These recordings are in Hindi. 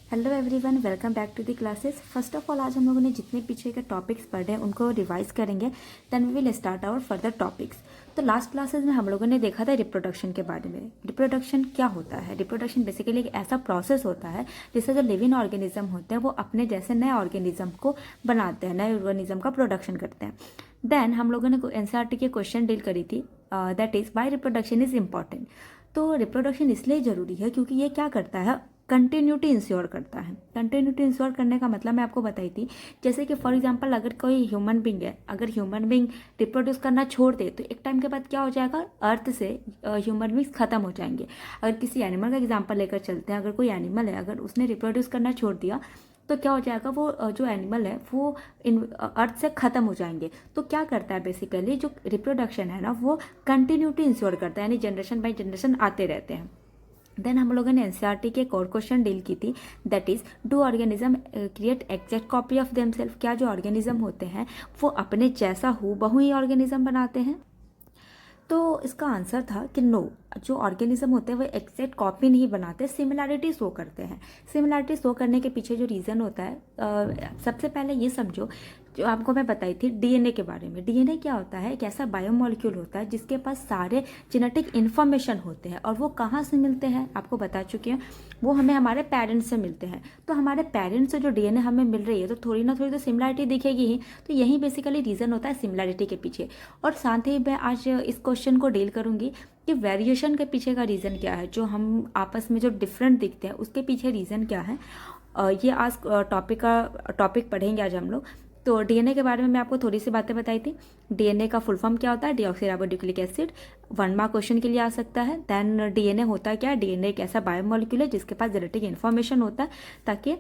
Hello everyone, welcome back to the classes. First of all आज हम लोगों ने जितने पीछे के टॉपिक्स पढ़े हैं उनको रिवाइज करेंगे, then we will start our further topics. तो लास्ट क्लासेस में हम लोगों ने देखा था रिप्रोडक्शन के बारे में। रिप्रोडक्शन क्या होता है? रिप्रोडक्शन बेसिकली एक ऐसा प्रोसेस होता है जिससे जो लिविंग ऑर्गेनिज्म होते हैं वो अपने जैसे नए ऑर्गेनिज्म को बनाते हैं, नए ऑर्गेनिज्म का प्रोडक्शन करते हैं। देन हम लोगों ने एनसीईआरटी की क्वेश्चन डील करी थी, that is why reproduction is important. तो रिप्रोडक्शन इसलिए ज़रूरी है क्योंकि ये क्या करता है, कंटिन्यूटी इंश्योर करता है। कंटिन्यूटी इंश्योर करने का मतलब मैं आपको बताई थी, जैसे कि फॉर एग्जांपल अगर कोई ह्यूमन बींग है, अगर ह्यूमन बींग रिप्रोड्यूस करना छोड़ दे तो एक टाइम के बाद क्या हो जाएगा, अर्थ से ह्यूमन बींग्स खत्म हो जाएंगे। अगर किसी एनिमल का एग्जांपल लेकर चलते हैं, अगर कोई एनिमल है, अगर उसने रिप्रोड्यूस करना छोड़ दिया तो क्या हो जाएगा, वो जो एनिमल है वो इन अर्थ से ख़त्म हो जाएंगे। तो क्या करता है बेसिकली, जो रिप्रोडक्शन है ना वो कंटिन्यूटी इंश्योर करता है, यानी जनरेशन बाई जनरेशन आते रहते हैं। देन हम लोगों ने एनसीईआरटी के एक और क्वेश्चन डील की थी, that is do organisms create exact copy of themselves. क्या जो ऑर्गेनिज्म होते हैं वो अपने जैसा हूबहू ही ऑर्गेनिज्म बनाते हैं? तो इसका आंसर था कि नो, जो ऑर्गेनिज्म होते हैं वो एग्जैक्ट कॉपी नहीं बनाते, सिमिलैरिटी शो करते हैं। सिमिलैरिटी शो करने के पीछे जो रीज़न होता है, सबसे पहले ये समझो, जो आपको मैं बताई थी डीएनए के बारे में। डीएनए क्या होता है, एक ऐसा बायोमॉलिक्यूल होता है जिसके पास सारे जेनेटिक इन्फॉर्मेशन होते हैं। और वो कहाँ से मिलते हैं आपको बता चुके हैं, वो हमें हमारे पेरेंट्स से मिलते हैं। तो हमारे पेरेंट्स से जो डीएनए हमें मिल रही है तो थोड़ी ना थोड़ी तो सिमिलैरिटी दिखेगी ही। तो यही बेसिकली रीज़न होता है सिमिलैरिटी के पीछे। और साथ ही मैं आज इस क्वेश्चन को डील करूँगी कि वेरिएशन के पीछे का रीज़न क्या है, जो हम आपस में जो डिफरेंट दिखते हैं उसके पीछे रीज़न क्या है। ये आज टॉपिक पढ़ेंगे आज हम लोग। तो डीएनए के बारे में मैं आपको थोड़ी सी बातें बताई थी। डीएनए का फुल फॉर्म क्या होता है, डीऑक्सीराइबोन्यूक्लिक एसिड। 1 मार्क क्वेश्चन के लिए आ सकता है। देन डीएनए होता क्या है, डीएनए एक ऐसा बायोमॉलिक्यूल है जिसके पास जेनेटिक इन्फॉर्मेशन होता है, ताकि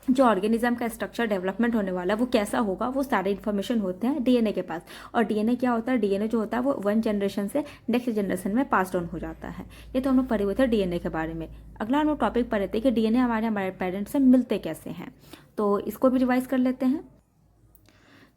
जो ऑर्गेनिज्म का स्ट्रक्चर डेवलपमेंट होने वाला है वो कैसा होगा, वो सारे इन्फॉर्मेशन होते हैं डीएनए के पास। और डीएनए क्या होता है, डीएनए जो होता है वो 1 जनरेशन से नेक्स्ट जनरेशन में पास ऑन हो जाता है। ये तो हम लोग पढ़े हुए थे डीएनए के बारे में। अगला हम लोग टॉपिक पढ़े थे कि डीएनए हमारे पेरेंट्स से मिलते कैसे हैं, तो इसको भी रिवाइज कर लेते हैं।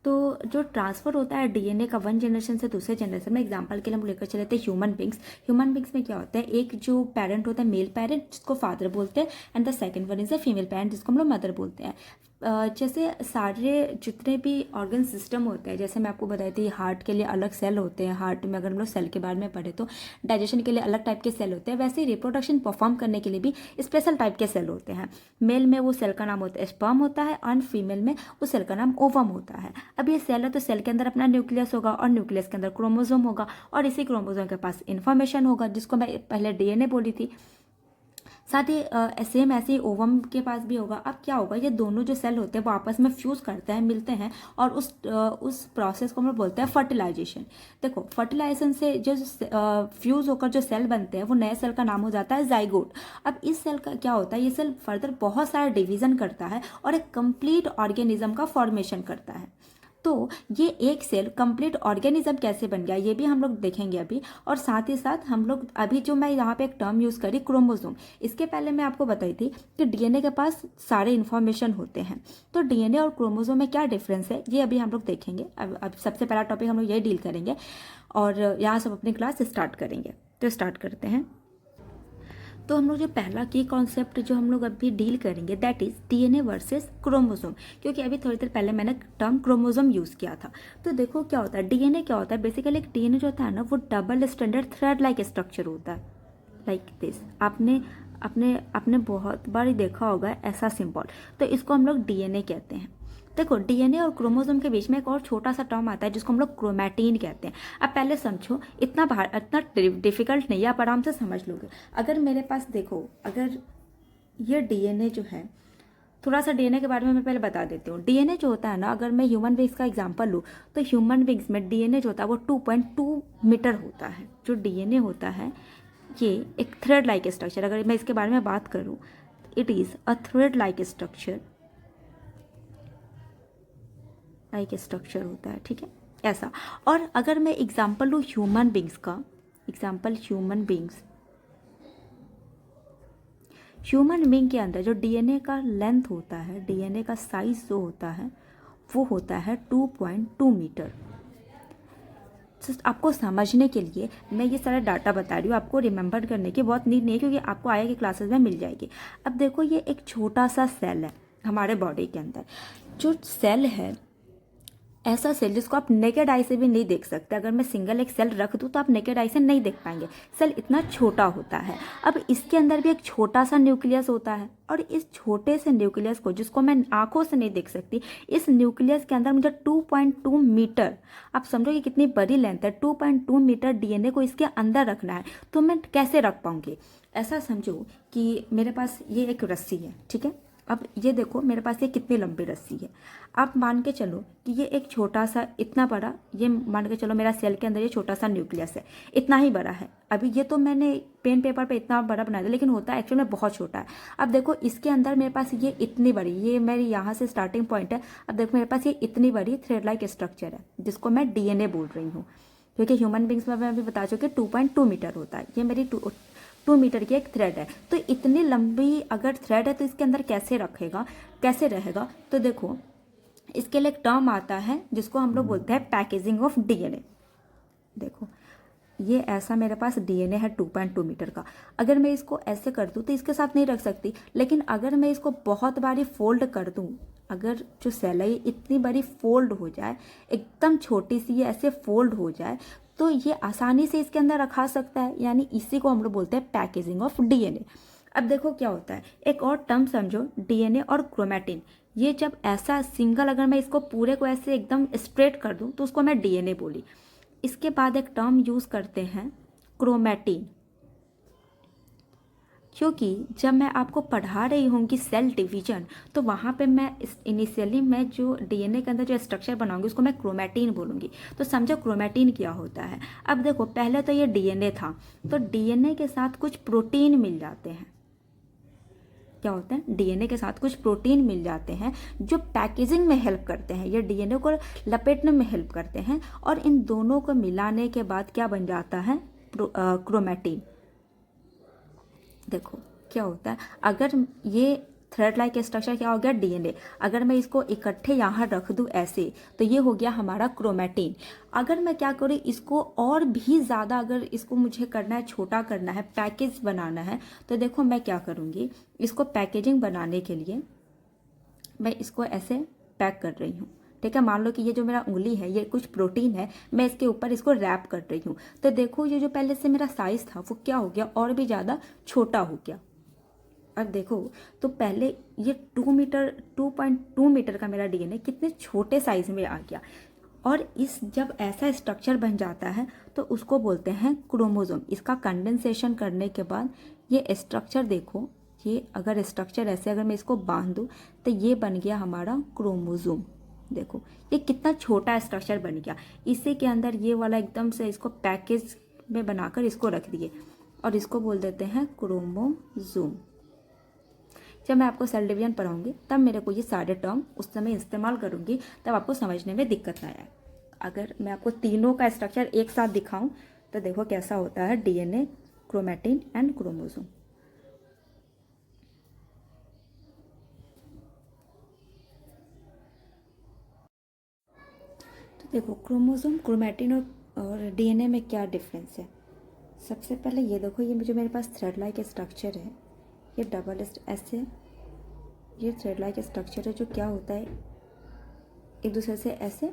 तो जो ट्रांसफ़र होता है डीएनए का 1 जनरेशन से दूसरे जनरेशन में, एग्जांपल के लिए हम लेकर चले थे ह्यूमन बींग्स। ह्यूमन बींग्स में क्या होता है, एक जो पेरेंट होता है मेल पेरेंट जिसको फादर बोलते हैं, and the second one is a female parent जिसको हम लोग मदर बोलते हैं। जैसे सारे जितने भी ऑर्गन सिस्टम होते हैं, जैसे मैं आपको बताई थी हार्ट के लिए अलग सेल होते हैं, हार्ट में अगर हम लोग सेल के बारे में पढ़े तो डाइजेशन के लिए अलग टाइप के सेल होते हैं, वैसे ही रिप्रोडक्शन परफॉर्म करने के लिए भी स्पेशल टाइप के सेल होते हैं। मेल में वो सेल का नाम होता है स्पर्म होता है, और फीमेल में उस सेल का नाम ओवम होता है। अब ये सेल है तो सेल के अंदर अपना न्यूक्लियस होगा, और न्यूक्लियस के अंदर क्रोमोसोम होगा, और इसी क्रोमोसोम के पास इन्फॉर्मेशन होगा जिसको मैं पहले डीएनए बोली थी। साथ ही सेम ऐसे ही ओवम के पास भी होगा। अब क्या होगा, ये दोनों जो सेल होते हैं वो आपस में फ्यूज़ करते हैं, मिलते हैं, और उस प्रोसेस को हम लोग बोलते हैं फर्टिलाइजेशन। देखो फर्टिलाइजेशन से जो फ्यूज़ होकर जो सेल बनते हैं वो नए सेल का नाम हो जाता है जाइगोट। अब इस सेल का क्या होता है, ये सेल फर्दर बहुत सारा डिवीजन करता है और एक कंप्लीट ऑर्गेनिज्म का फॉर्मेशन करता है। तो ये एक सेल कंप्लीट ऑर्गेनिज्म कैसे बन गया ये भी हम लोग देखेंगे अभी। और साथ ही साथ हम लोग अभी जो मैं यहाँ पे एक टर्म यूज़ करी क्रोमोसोम, इसके पहले मैं आपको बताई थी कि डीएनए के पास सारे इन्फॉर्मेशन होते हैं। तो डीएनए और क्रोमोसोम में क्या डिफरेंस है ये अभी हम लोग देखेंगे। अब सबसे पहला टॉपिक हम लोग यही डील करेंगे, और यहाँ सब अपनी क्लास स्टार्ट करेंगे। तो स्टार्ट करते हैं। तो हम लोग जो पहला की कॉन्सेप्ट जो हम लोग अभी डील करेंगे that is DNA versus chromosome, क्योंकि अभी थोड़ी देर पहले मैंने टर्म क्रोमोसोम यूज़ किया था। तो देखो क्या होता है, डीएनए क्या होता है, बेसिकली एक डीएनए जो होता है ना वो double standard thread like structure होता है, लाइक दिस। आपने आपने आपने बहुत बार ही देखा होगा ऐसा सिंबल, तो इसको हम लोग डीएनए कहते हैं। देखो डीएनए और क्रोमोसोम के बीच में एक और छोटा सा टर्म आता है जिसको हम लोग क्रोमैटिन कहते हैं। अब पहले समझो, इतना डिफिकल्ट नहीं है, आप आराम से समझ लोगे। अगर मेरे पास देखो, अगर ये डीएनए जो है, थोड़ा सा डीएनए के बारे में मैं पहले बता देती हूँ। डीएनए जो होता है ना, अगर मैं ह्यूमन बींग्स का एग्जांपल लूँ तो ह्यूमन बींग्स में डीएनए जो होता है वो 2.2 मीटर होता है। जो डीएनए होता है ये एक थ्रेड लाइक स्ट्रक्चर, अगर मैं इसके बारे में बात करूँ, it is a thread like structure होता है, ठीक है ऐसा। और अगर मैं एग्जांपल लूँ ह्यूमन बींग्स का, एग्जांपल ह्यूमन बींग के अंदर जो डीएनए का लेंथ होता है, डीएनए का साइज जो होता है वो होता है 2.2 मीटर। जस्ट आपको समझने के लिए मैं ये सारा डाटा बता रही हूँ, आपको रिमेंबर करने की बहुत नीड नहीं है क्योंकि आपको आगे की क्लासेस में मिल जाएगी। अब देखो ये एक छोटा सा सेल है हमारे बॉडी के अंदर। जो सेल है ऐसा सेल जिसको आप नेकेड आई से भी नहीं देख सकते, अगर मैं सिंगल एक सेल रख दूँ तो आप नेकेड आई से नहीं देख पाएंगे, सेल इतना छोटा होता है। अब इसके अंदर भी एक छोटा सा न्यूक्लियस होता है और इस छोटे से न्यूक्लियस को जिसको मैं आंखों से नहीं देख सकती, इस न्यूक्लियस के अंदर मुझे 2.2 मीटर, आप समझो कि कितनी बड़ी लेंथ है, 2.2 मीटर डीएनए को इसके अंदर रखना है, तो मैं कैसे रख पाऊंगी। ऐसा समझो कि मेरे पास ये एक रस्सी है, ठीक है। अब ये देखो मेरे पास ये कितनी लंबी रस्सी है। आप मान के चलो कि ये एक छोटा सा इतना बड़ा, ये मान के चलो मेरा सेल के अंदर ये छोटा सा न्यूक्लियस है, इतना ही बड़ा है। अभी ये तो मैंने पेन पेपर पे इतना बड़ा बना दिया, लेकिन होता है एक्चुअली में बहुत छोटा है। अब देखो इसके अंदर मेरे पास ये इतनी बड़ी, ये मेरी यहाँ से स्टार्टिंग पॉइंट है। अब देखो मेरे पास ये इतनी बड़ी थ्रेड लाइक स्ट्रक्चर है जिसको मैं डीएनए बोल रही हूँ, क्योंकि ह्यूमन बींग्स में मैं अभी बता चुकी 2.2 मीटर होता है। ये मेरी 2 मीटर की एक थ्रेड है। तो इतनी लंबी अगर थ्रेड है तो इसके अंदर कैसे रहेगा। तो देखो इसके लिए एक टर्म आता है जिसको हम लोग बोलते हैं पैकेजिंग ऑफ डीएनए। देखो ये ऐसा मेरे पास डीएनए है 2.2 मीटर का। अगर मैं इसको ऐसे कर दूँ तो इसके साथ नहीं रख सकती, लेकिन अगर मैं इसको बहुत बारी फोल्ड कर दूँ, अगर जो सेल है इतनी बड़ी फोल्ड हो जाए, एकदम छोटी सी ये ऐसे फोल्ड हो जाए, तो ये आसानी से इसके अंदर रखा सकता है। यानी इसी को हम लोग बोलते हैं पैकेजिंग ऑफ डीएनए। अब देखो क्या होता है, एक और टर्म समझो, डीएनए और क्रोमैटिन। ये जब ऐसा सिंगल, अगर मैं इसको पूरे को ऐसे एकदम स्ट्रेट कर दूं तो उसको मैं डीएनए बोली। इसके बाद एक टर्म यूज करते हैं क्रोमैटिन, क्योंकि जब मैं आपको पढ़ा रही होंगी सेल डिवीजन तो वहाँ पे मैं इनिशियली मैं जो डीएनए के अंदर जो स्ट्रक्चर बनाऊंगी उसको मैं क्रोमैटिन बोलूँगी। तो समझो क्रोमैटिन क्या होता है। अब देखो पहले तो ये डीएनए था, तो डीएनए के साथ कुछ प्रोटीन मिल जाते हैं। क्या होता है, डीएनए के साथ कुछ प्रोटीन मिल जाते हैं जो पैकेजिंग में हेल्प करते हैं, ये डीएनए को लपेटने में हेल्प करते हैं, और इन दोनों को मिलाने के बाद क्या बन जाता है, क्रोमैटिन। देखो क्या होता है, अगर ये थ्रेड लाइक स्ट्रक्चर क्या हो गया, डीएनए, अगर मैं इसको इकट्ठे यहाँ रख दूँ ऐसे, तो ये हो गया हमारा क्रोमैटिन। अगर मैं क्या करूँ, इसको और भी ज़्यादा अगर इसको मुझे करना है, छोटा करना है, पैकेज बनाना है, तो देखो मैं क्या करूँगी, इसको पैकेजिंग बनाने के लिए मैं इसको ऐसे पैक कर रही हूँ, ठीक है। मान लो कि ये जो मेरा उंगली है ये कुछ प्रोटीन है, मैं इसके ऊपर इसको रैप कर रही हूँ, तो देखो ये जो पहले से मेरा साइज था वो क्या हो गया, और भी ज़्यादा छोटा हो गया। अब देखो तो पहले ये 2.2 मीटर का मेरा डीएनए कितने छोटे साइज में आ गया, और इस जब ऐसा स्ट्रक्चर बन जाता है तो उसको बोलते हैं क्रोमोसोम। इसका कंडेंसेशन करने के बाद ये स्ट्रक्चर देखो, ये अगर स्ट्रक्चर ऐसे अगर मैं इसको बांध दूँ तो ये बन गया हमारा क्रोमोसोम। देखो ये कितना छोटा स्ट्रक्चर बन गया, इसी के अंदर ये वाला एकदम से इसको पैकेज में बनाकर इसको रख दिए और इसको बोल देते हैं क्रोमोसोम। जब मैं आपको सेल डिवीजन पढ़ाऊंगी तब मेरे को ये सारे टर्म उस समय इस्तेमाल करूंगी, तब आपको समझने में दिक्कत ना आए। अगर मैं आपको तीनों का स्ट्रक्चर एक साथ दिखाऊं तो देखो कैसा होता है, डीएनए, क्रोमैटिन एंड क्रोमोसोम। तो देखो क्रोमोसोम, क्रोमैटिन और डीएनए में क्या डिफरेंस है। सबसे पहले ये देखो, ये जो मेरे पास थ्रेड लाइक स्ट्रक्चर है, ये डबल ऐसे, ये थ्रेड लाइक स्ट्रक्चर है जो क्या होता है, एक दूसरे से ऐसे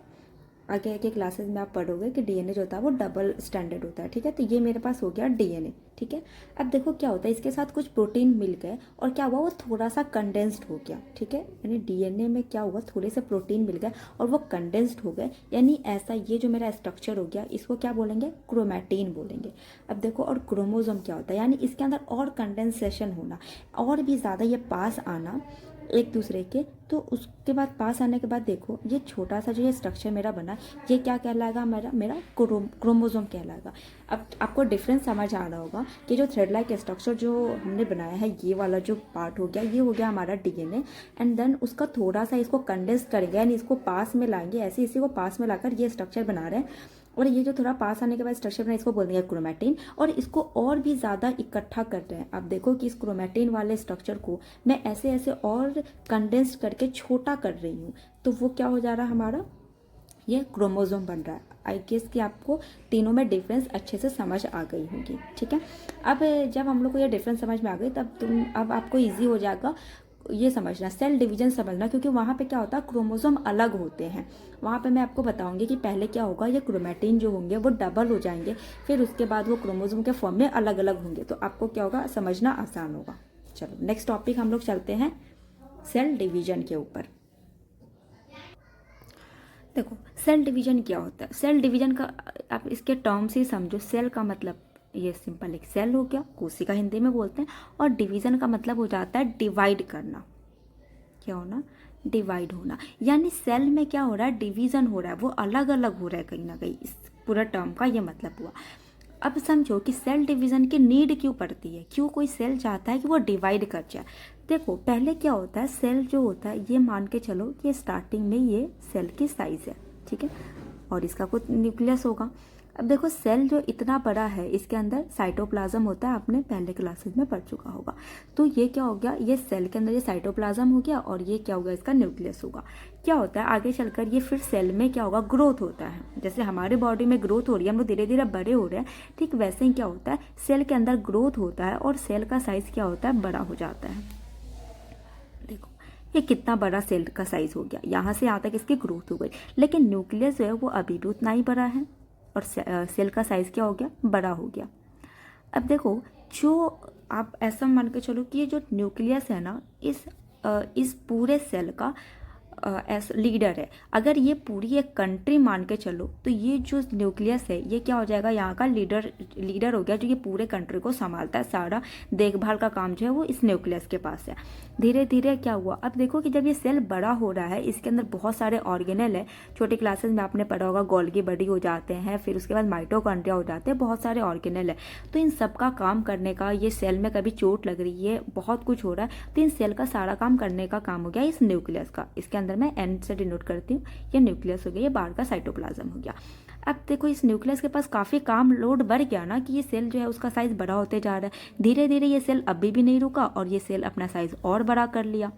आगे के क्लासेस में आप पढ़ोगे कि डीएनए जो होता है वो डबल स्टैंडर्ड होता है, ठीक है। तो ये मेरे पास हो गया डीएनए, ठीक है। अब देखो क्या होता है, इसके साथ कुछ प्रोटीन मिल गए और क्या हुआ, वो थोड़ा सा कंडेंस्ड हो गया, ठीक है। यानी डीएनए में क्या हुआ, थोड़े से प्रोटीन मिल गए और वो कंडेंस्ड हो गए, यानी ऐसा ये जो मेरा स्ट्रक्चर हो गया इसको क्या बोलेंगे, क्रोमैटिन बोलेंगे। अब देखो और क्रोमोसोम क्या होता है, यानी इसके अंदर और कंडेंसेशन होना, और भी ज़्यादा ये पास आना एक दूसरे के। तो उसके बाद पास आने के बाद देखो ये छोटा सा जो ये स्ट्रक्चर मेरा बना, ये क्या कहलाएगा, मेरा क्रोमोसोम कहलाएगा। अब आपको डिफरेंस समझ आ रहा होगा कि जो थ्रेड लाइक स्ट्रक्चर जो हमने बनाया है, ये वाला जो पार्ट हो गया, ये हो गया हमारा डीएनए, एंड देन उसका थोड़ा सा इसको कंडेंस करेंगे, यानी इसको पास में लाएंगे, ऐसे इसी को पास में लाकर ये स्ट्रक्चर बना रहे हैं। और ये जो थोड़ा पास आने के बाद स्ट्रक्चर बना, इसको बोल देंगे क्रोमैटिन, और इसको और भी ज़्यादा इकट्ठा कर रहे हैं। अब देखो कि इस क्रोमैटिन वाले स्ट्रक्चर को मैं ऐसे ऐसे और कंडेंस करके छोटा कर रही हूँ, तो वो क्या हो जा रहा है हमारा, ये क्रोमोसोम बन रहा है। आई गेस कि आपको तीनों में डिफरेंस अच्छे से समझ आ गई होगी, ठीक है। अब जब हम लोग को ये डिफरेंस समझ में आ गई तब अब आपको ईजी हो जाएगा ये समझना, सेल डिवीजन समझना, क्योंकि वहाँ पे क्या होता है क्रोमोसोम अलग होते हैं। वहाँ पे मैं आपको बताऊंगी कि पहले क्या होगा, ये क्रोमैटिन जो होंगे वो डबल हो जाएंगे, फिर उसके बाद वो क्रोमोसोम के फॉर्म में अलग अलग होंगे, तो आपको क्या होगा समझना आसान होगा। चलो नेक्स्ट टॉपिक हम लोग चलते हैं सेल डिवीजन के ऊपर। देखो सेल डिवीजन क्या होता है, सेल डिवीजन का आप इसके टर्म्स ही समझो। सेल का मतलब ये सिंपल एक सेल हो गया, कोशिका हिंदी में बोलते हैं, और डिवीजन का मतलब हो जाता है डिवाइड करना। क्या होना, डिवाइड होना, यानी सेल में क्या हो रहा है डिवीजन हो रहा है, वो अलग अलग हो रहा है कहीं ना कहीं, इस पूरा टर्म का ये मतलब हुआ। अब समझो कि सेल डिवीजन की नीड क्यों पड़ती है, क्यों कोई सेल चाहता है कि वो डिवाइड कर जाए। देखो पहले क्या होता है, सेल जो होता है ये मान के चलो कि स्टार्टिंग में ये सेल की साइज है, ठीक है, और इसका कुछ न्यूक्लियस होगा। अब देखो सेल जो इतना बड़ा है इसके अंदर साइटोप्लाज्म होता है, आपने पहले क्लासेस में पढ़ चुका होगा। तो ये क्या हो गया, ये सेल के अंदर ये साइटोप्लाज्म हो गया, और ये क्या होगा इसका न्यूक्लियस होगा। क्या होता है आगे चलकर ये फिर सेल में क्या होगा ग्रोथ होता है, जैसे हमारे बॉडी में ग्रोथ हो रही है, हम लोग धीरे धीरे बड़े हो रहे हैं, ठीक वैसे ही क्या होता है सेल के अंदर ग्रोथ होता है और सेल का साइज क्या होता है बड़ा हो जाता है। देखो ये कितना बड़ा सेल का साइज हो गया, यहाँ से यहाँ तक इसकी ग्रोथ हो गई, लेकिन न्यूक्लियस जो है वो अभी भी उतना ही बड़ा है और सेल का साइज क्या हो गया बड़ा हो गया। अब देखो जो आप ऐसा मान के चलो कि ये जो न्यूक्लियस है ना इस पूरे सेल का लीडर है। अगर ये पूरी एक कंट्री मान के चलो तो ये जो न्यूक्लियस है ये क्या हो जाएगा यहाँ का लीडर हो गया, जो ये पूरे कंट्री को संभालता है, सारा देखभाल का काम जो है वो इस न्यूक्लियस के पास है। धीरे धीरे क्या हुआ, अब देखो कि जब ये सेल बड़ा हो रहा है इसके अंदर बहुत सारे ऑर्गेनल है, छोटी क्लासेस में आपने पढ़ा होगा गोल्गी बॉडी हो जाते हैं, फिर उसके बाद माइटोकॉन्ड्रिया हो जाते हैं, बहुत सारे ऑर्गेनल है। तो इन सब का काम करने का, ये सेल में कभी चोट लग रही है, बहुत कुछ हो रहा है, तो इन सेल का सारा काम करने का काम हो गया इस न्यूक्लियस का। इसके अंदर मैं एन से डिनोट करती हूँ, ये न्यूक्लियस हो गया, ये बाहर का साइटोप्लाज्म हो गया। अब देखो इस न्यूक्लियस के पास काफ़ी काम लोड बढ़ गया ना, कि ये सेल जो है उसका साइज बड़ा होते जा रहा है। धीरे धीरे ये सेल अभी भी नहीं रुका और ये सेल अपना साइज और बड़ा कर लिया।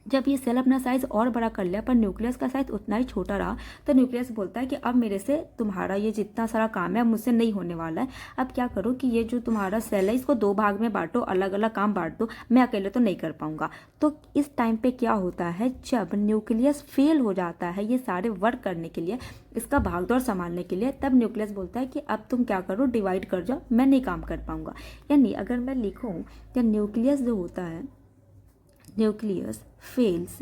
जब ये सेल अपना साइज और बड़ा कर लिया पर न्यूक्लियस का साइज उतना ही छोटा रहा, तो न्यूक्लियस बोलता है कि अब मेरे से तुम्हारा ये जितना सारा काम है मुझसे नहीं होने वाला है। अब क्या करो कि ये जो तुम्हारा सेल है इसको दो भाग में बांटो, अलग अलग काम बांट दो, मैं अकेले तो नहीं कर पाऊंगा। तो इस टाइम पे क्या होता है, जब न्यूक्लियस फेल हो जाता है ये सारे वर्क करने के लिए, इसका भागदौड़ संभालने के लिए, तब न्यूक्लियस बोलता है कि अब तुम क्या करो डिवाइड कर जाओ, मैं नहीं काम कर पाऊंगा। यानी अगर मैं लिखूँ कि न्यूक्लियस जो होता है, nucleus fails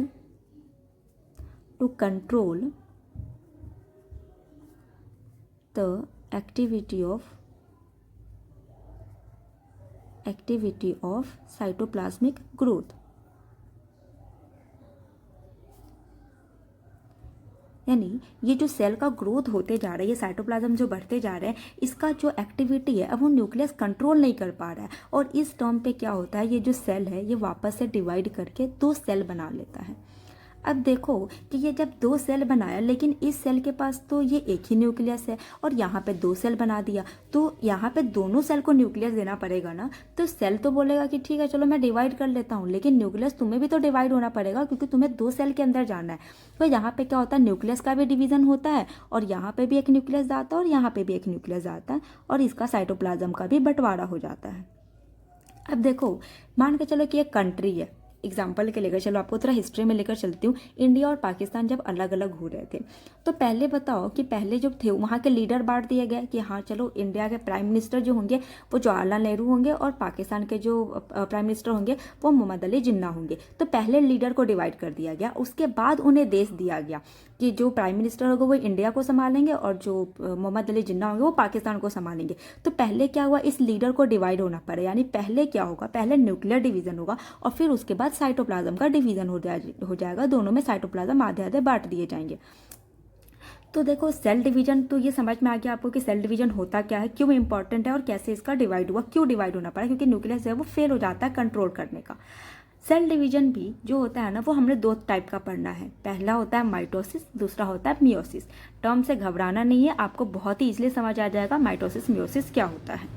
to control the activity of cytoplasmic growth। यानी ये जो सेल का ग्रोथ होते जा रहा है, ये साइटोप्लाज्म जो बढ़ते जा रहे हैं, इसका जो एक्टिविटी है अब वो न्यूक्लियस कंट्रोल नहीं कर पा रहा है, और इस टर्म पे क्या होता है ये जो सेल है ये वापस से डिवाइड करके दो सेल बना लेता है। अब देखो कि ये जब दो सेल बनाया, लेकिन इस सेल के पास तो ये एक ही न्यूक्लियस है और यहाँ पे दो सेल बना दिया, तो यहाँ पे दोनों सेल को न्यूक्लियस देना पड़ेगा ना। तो सेल तो बोलेगा कि ठीक है चलो मैं डिवाइड कर लेता हूँ, लेकिन न्यूक्लियस तुम्हें भी तो डिवाइड होना पड़ेगा क्योंकि तुम्हें दो सेल के अंदर जाना है। तो यहाँ पे क्या होता है न्यूक्लियस का भी डिवीजन होता है, और यहाँ पे भी एक न्यूक्लियस जाता है और यहाँ पे भी एक न्यूक्लियस जाता है, और इसका साइटोप्लाज्म का भी बंटवारा हो जाता है। अब देखो मान के चलो कि एक कंट्री है, एग्जाम्पल के लेकर चलो, आपको थोड़ा हिस्ट्री में लेकर चलती हूँ। इंडिया और पाकिस्तान जब अलग अलग हो रहे थे, तो पहले बताओ कि पहले जो थे वहाँ के लीडर बांट दिए गए कि हाँ चलो इंडिया के प्राइम मिनिस्टर जो होंगे वो जवाहरलाल नेहरू होंगे, और पाकिस्तान के जो प्राइम मिनिस्टर होंगे वो मोहम्मद अली जिन्ना होंगे। तो पहले लीडर को डिवाइड कर दिया गया, उसके बाद उन्हें देश दिया गया कि जो प्राइम मिनिस्टर होगा वो इंडिया को संभालेंगे और जो मोहम्मद अली जिन्ना होंगे वो पाकिस्तान को संभालेंगे। तो पहले क्या हुआ, इस लीडर को डिवाइड होना पड़े, यानी पहले क्या होगा, पहले न्यूक्लियर डिवीजन होगा और फिर उसके बाद साइटोप्लाज्म का डिवीजन हो जाएगा। दोनों में साइटोप्लाज्म आधे आधे बांट दिए जाएंगे। तो देखो सेल डिवीजन तो ये समझ में आ गया आपको कि सेल डिवीजन होता क्या है, क्यों इंपॉर्टेंट है और कैसे इसका डिवाइड हुआ, क्यों डिवाइड होना पड़ा, क्योंकि न्यूक्लियस जो है वो फेल हो जाता है कंट्रोल करने का। सेल डिवीजन भी जो होता है ना वो हमने दो टाइप का पढ़ना है, पहला होता है माइटोसिस, दूसरा होता है मियोसिस। टर्म से घबराना नहीं है, आपको बहुत ही इजीली समझ आ जाएगा माइटोसिस मियोसिस क्या होता है।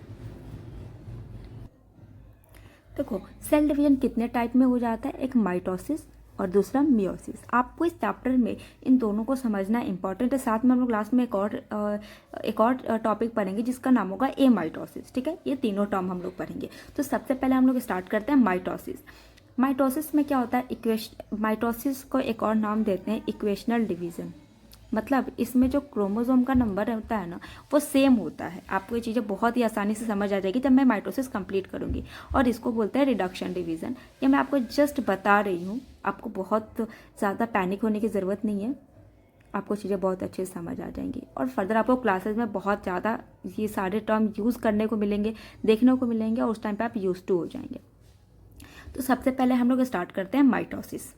देखो सेल डिवीजन कितने टाइप में हो जाता है, एक माइटोसिस और दूसरा मियोसिस। आपको इस चैप्टर में इन दोनों को समझना इंपॉर्टेंट है। साथ में हम लोग लास्ट में एक और टॉपिक पढ़ेंगे जिसका नाम होगा एमाइटोसिस। ठीक है, ये तीनों टर्म हम लोग पढ़ेंगे। तो सबसे पहले हम लोग स्टार्ट करते हैं माइटोसिस। माइटोसिस में क्या होता है, माइटोसिस को एक और नाम देते हैं इक्वेशनल डिवीजन। मतलब इसमें जो क्रोमोसोम का नंबर होता है ना, वो सेम होता है। आपको ये चीज़ें बहुत ही आसानी से समझ आ जाएगी जब मैं माइटोसिस कंप्लीट करूँगी। और इसको बोलते हैं रिडक्शन डिवीज़न। ये मैं आपको जस्ट बता रही हूँ, आपको बहुत ज़्यादा पैनिक होने की ज़रूरत नहीं है। आपको चीज़ें बहुत अच्छे से समझ आ जाएंगी और फर्दर आपको क्लासेस में बहुत ज़्यादा ये सारे टर्म यूज़ करने को मिलेंगे, देखने को मिलेंगे, और उस टाइम पे आप यूज टू हो जाएंगे। तो सबसे पहले हम लोग स्टार्ट करते हैं माइटोसिस।